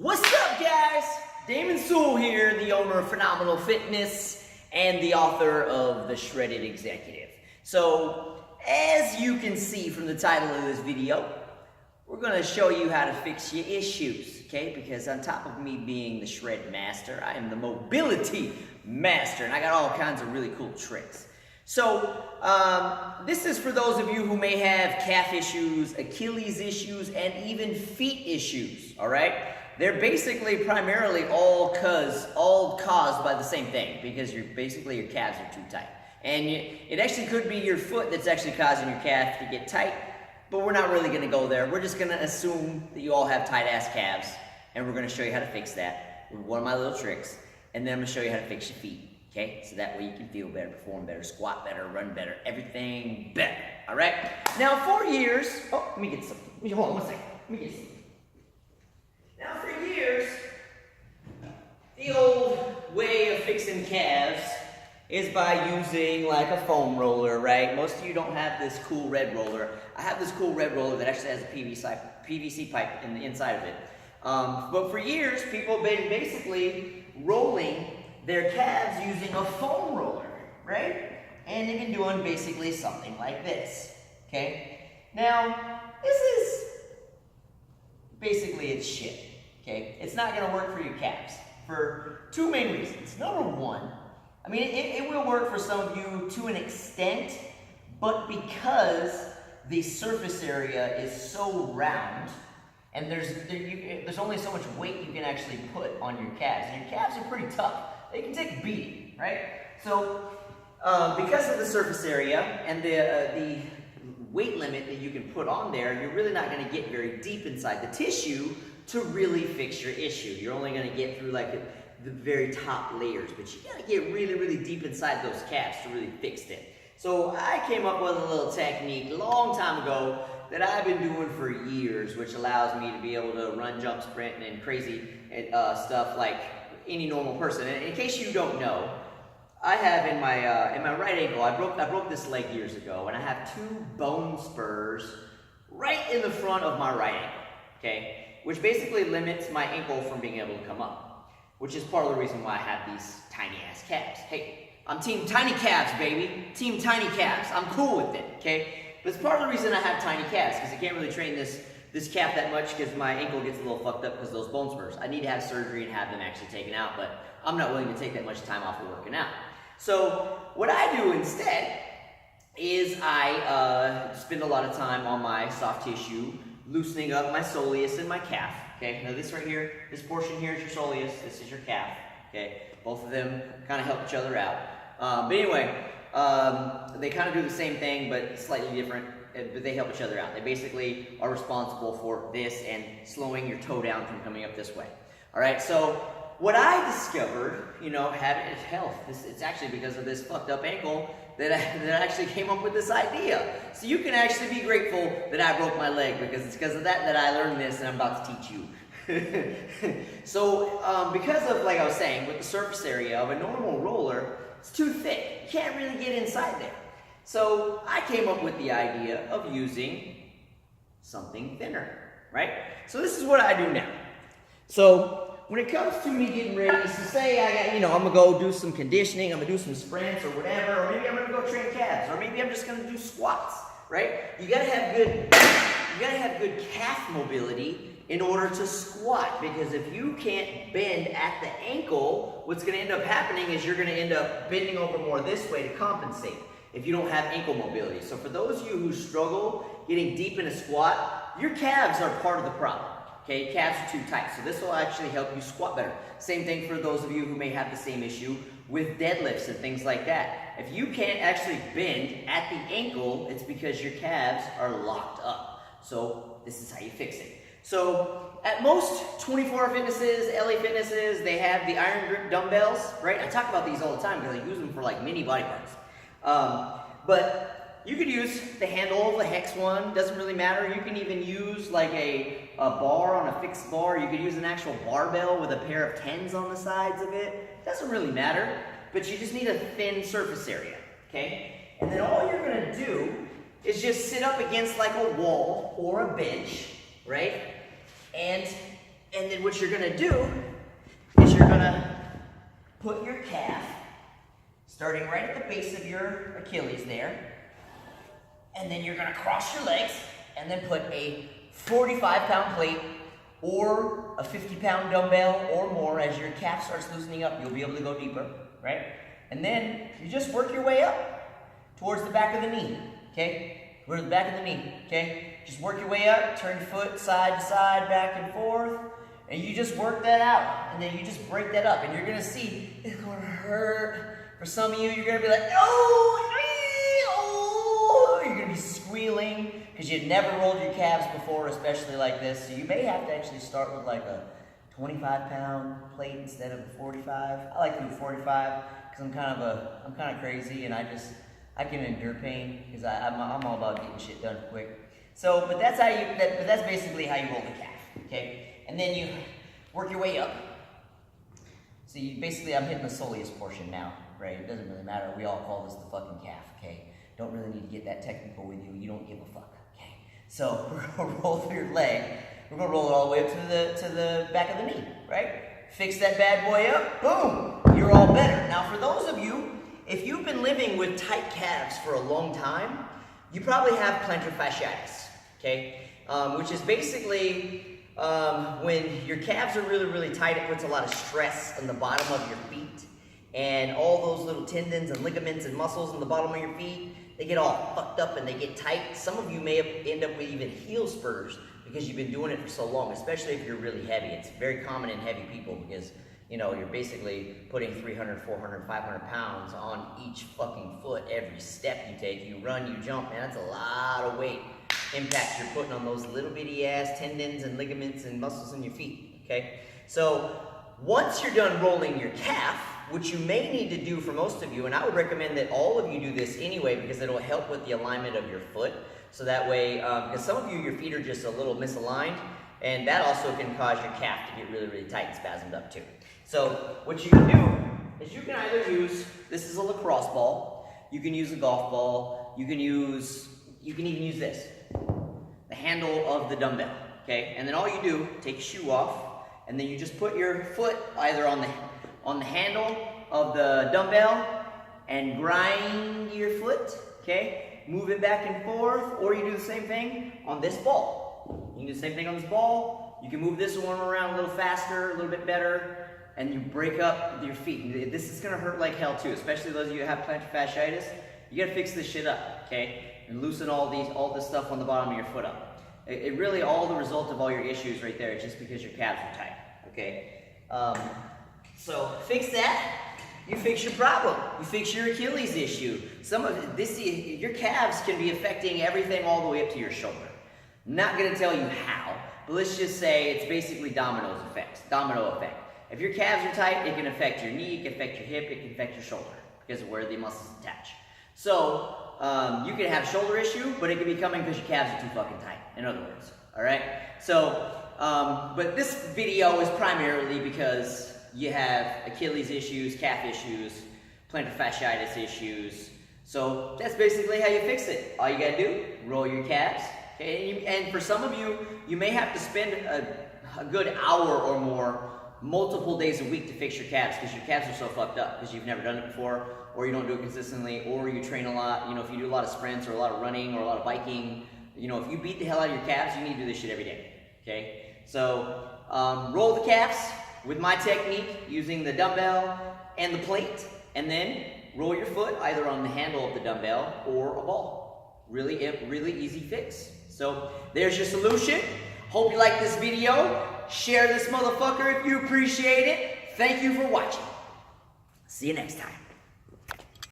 What's up, guys? Damon Sewell here, the owner of Phenomenal Fitness and the author of The Shredded Executive. So, as you can see from the title of this video, we're going to show you how to fix your issues, okay? Because on top of me being the shred master, I am the mobility master, and I got all kinds of really cool tricks. So, this is for those of you who may have calf issues, Achilles issues, and even feet issues, all right? They're basically primarily all caused by the same thing, because your calves are too tight. And it actually could be your foot that's actually causing your calf to get tight, but we're not really going to go there. We're just going to assume that you all have tight-ass calves, and we're going to show you how to fix that with one of my little tricks, and then I'm going to show you how to fix your feet, okay? So that way you can feel better, perform better, squat better, run better, everything better, all right? Now, for years, let me get some. Hold on one second. Let me get some. Now, for years, the old way of fixing calves is by using like a foam roller, right? Most of you don't have this cool red roller. I have this cool red roller that actually has a PVC pipe in the inside of it. But for years, people have been basically rolling their calves using a foam roller, right? And they've been doing basically something like this, okay? Now, this is basically it's shit, okay? It's not gonna work for your calves for two main reasons. Number one, I mean, it will work for some of you to an extent, but because the surface area is so round, and there's only so much weight you can actually put on your calves, and your calves are pretty tough. They can take a beating, right? So, because of the surface area and the weight limit that you can put on there, you're really not going to get very deep inside the tissue to really fix your issue. You're only going to get through like the very top layers, but you got to get really, really deep inside those calves to really fix it. So I came up with a little technique a long time ago that I've been doing for years, which allows me to be able to run, jump, sprint, and crazy stuff like any normal person. And in case you don't know, I have in my right ankle, I broke this leg years ago, and I have two bone spurs right in the front of my right ankle, okay? Which basically limits my ankle from being able to come up, which is part of the reason why I have these tiny ass calves. Hey, I'm team tiny calves, baby. Team tiny calves. I'm cool with it, okay? But it's part of the reason I have tiny calves, because I can't really train this calf that much because my ankle gets a little fucked up because of those bone spurs. I need to have surgery and have them actually taken out, but I'm not willing to take that much time off of working out. So what I do instead is I spend a lot of time on my soft tissue, loosening up my soleus and my calf. Okay, now this right here, this portion here is your soleus, this is your calf. Okay, both of them kind of help each other out. But anyway, they kind of do the same thing, but slightly different. But they help each other out. They basically are responsible for this and slowing your toe down from coming up this way. All right, so what I discovered, having health, it's actually because of this fucked up ankle that I actually came up with this idea. So you can actually be grateful that I broke my leg, because it's because of that I learned this, and I'm about to teach you. So because of, like I was saying, with the surface area of a normal roller, it's too thick. You can't really get inside there. So I came up with the idea of using something thinner, right? So this is what I do now. So when it comes to me getting ready, so say I'm gonna go do some conditioning, I'm gonna do some sprints or whatever, or maybe I'm gonna go train calves, or maybe I'm just gonna do squats, right? You gotta have good calf mobility in order to squat, because if you can't bend at the ankle, what's gonna end up happening is you're gonna end up bending over more this way to compensate if you don't have ankle mobility. So for those of you who struggle getting deep in a squat, your calves are part of the problem. Okay, your calves are too tight, so this will actually help you squat better. Same thing for those of you who may have the same issue with deadlifts and things like that. If you can't actually bend at the ankle, it's because your calves are locked up. So this is how you fix it. So at most 24-hour fitnesses, LA fitnesses, they have the iron grip dumbbells, right? I talk about these all the time because I use them for like mini body parts. But you could use the handle of the hex one, doesn't really matter. You can even use like a bar on a fixed bar. You could use an actual barbell with a pair of 10s on the sides of it. Doesn't really matter, but you just need a thin surface area, okay? And then all you're gonna do is just sit up against like a wall or a bench, right? And And then what you're gonna do is you're gonna put your calf, starting right at the base of your Achilles there, and then you're gonna cross your legs, and then put a 45-pound plate or a 50-pound dumbbell or more. As your calf starts loosening up, you'll be able to go deeper, right? And then you just work your way up towards the back of the knee, okay? Towards the back of the knee, okay? Just work your way up, turn your foot side to side, back and forth, and you just work that out. And then you just break that up, and you're gonna see it's gonna hurt. For some of you, you're gonna be like, oh, you're gonna be squealing because you've never rolled your calves before, especially like this. So you may have to actually start with like a 25-pound plate instead of a 45. I like to do 45 because I'm kind of crazy, and I can endure pain because I'm all about getting shit done quick. So, but that's basically how you roll the calf, okay? And then you work your way up. So you basically, I'm hitting the soleus portion now, right? It doesn't really matter. We all call this the fucking calf, okay? Don't really need to get that technical with you. You don't give a fuck, okay? So we're gonna roll through your leg. We're gonna roll it all the way up to the back of the knee, right? Fix that bad boy up, boom, you're all better. Now for those of you, if you've been living with tight calves for a long time, you probably have plantar fasciitis, okay? Which is basically when your calves are really, really tight, it puts a lot of stress on the bottom of your feet. And all those little tendons and ligaments and muscles on the bottom of your feet, they get all fucked up and they get tight. Some of you may end up with even heel spurs because you've been doing it for so long, especially if you're really heavy. It's very common in heavy people because, you know, you're basically putting 300, 400, 500 pounds on each fucking foot every step you take. You run, you jump, man, that's a lot of weight impact you're putting on those little bitty ass tendons and ligaments and muscles in your feet, okay? So once you're done rolling your calf, which you may need to do for most of you, and I would recommend that all of you do this anyway because it'll help with the alignment of your foot. So that way, because some of you, your feet are just a little misaligned, and that also can cause your calf to get really, really tight and spasmed up too. So what you can do is you can either use, this is a lacrosse ball, you can use a golf ball, you can even use this, the handle of the dumbbell, okay? And then all you do, take your shoe off, and then you just put your foot either on the handle of the dumbbell and grind your foot, okay? Move it back and forth, or you do the same thing on this ball. You can do the same thing on this ball. You can move this one around a little faster, a little bit better, and you break up your feet. This is gonna hurt like hell too, especially those of you who have plantar fasciitis. You gotta fix this shit up, okay? And loosen all this stuff on the bottom of your foot up. It really, all the result of all your issues right there is just because your calves are tight, okay? So fix that, you fix your problem. You fix your Achilles issue. Some of this, your calves can be affecting everything all the way up to your shoulder. I'm not gonna tell you how, but let's just say it's basically domino effect. If your calves are tight, it can affect your knee, it can affect your hip, it can affect your shoulder because of where the muscles attach. So you can have shoulder issue, but it can be coming because your calves are too fucking tight, in other words, all right? So, but this video is primarily because you have Achilles issues, calf issues, plantar fasciitis issues. So that's basically how you fix it. All you gotta do, roll your calves. Okay? And for some of you, you may have to spend a good hour or more, multiple days a week to fix your calves because your calves are so fucked up because you've never done it before, or you don't do it consistently, or you train a lot. You know, if you do a lot of sprints or a lot of running or a lot of biking, you know, if you beat the hell out of your calves, you need to do this shit every day. Okay? So roll the calves with my technique using the dumbbell and the plate, and then roll your foot either on the handle of the dumbbell or a ball. Really easy fix. So there's your solution. Hope you like this video. Share this motherfucker if you appreciate it. Thank you for watching. See you next time.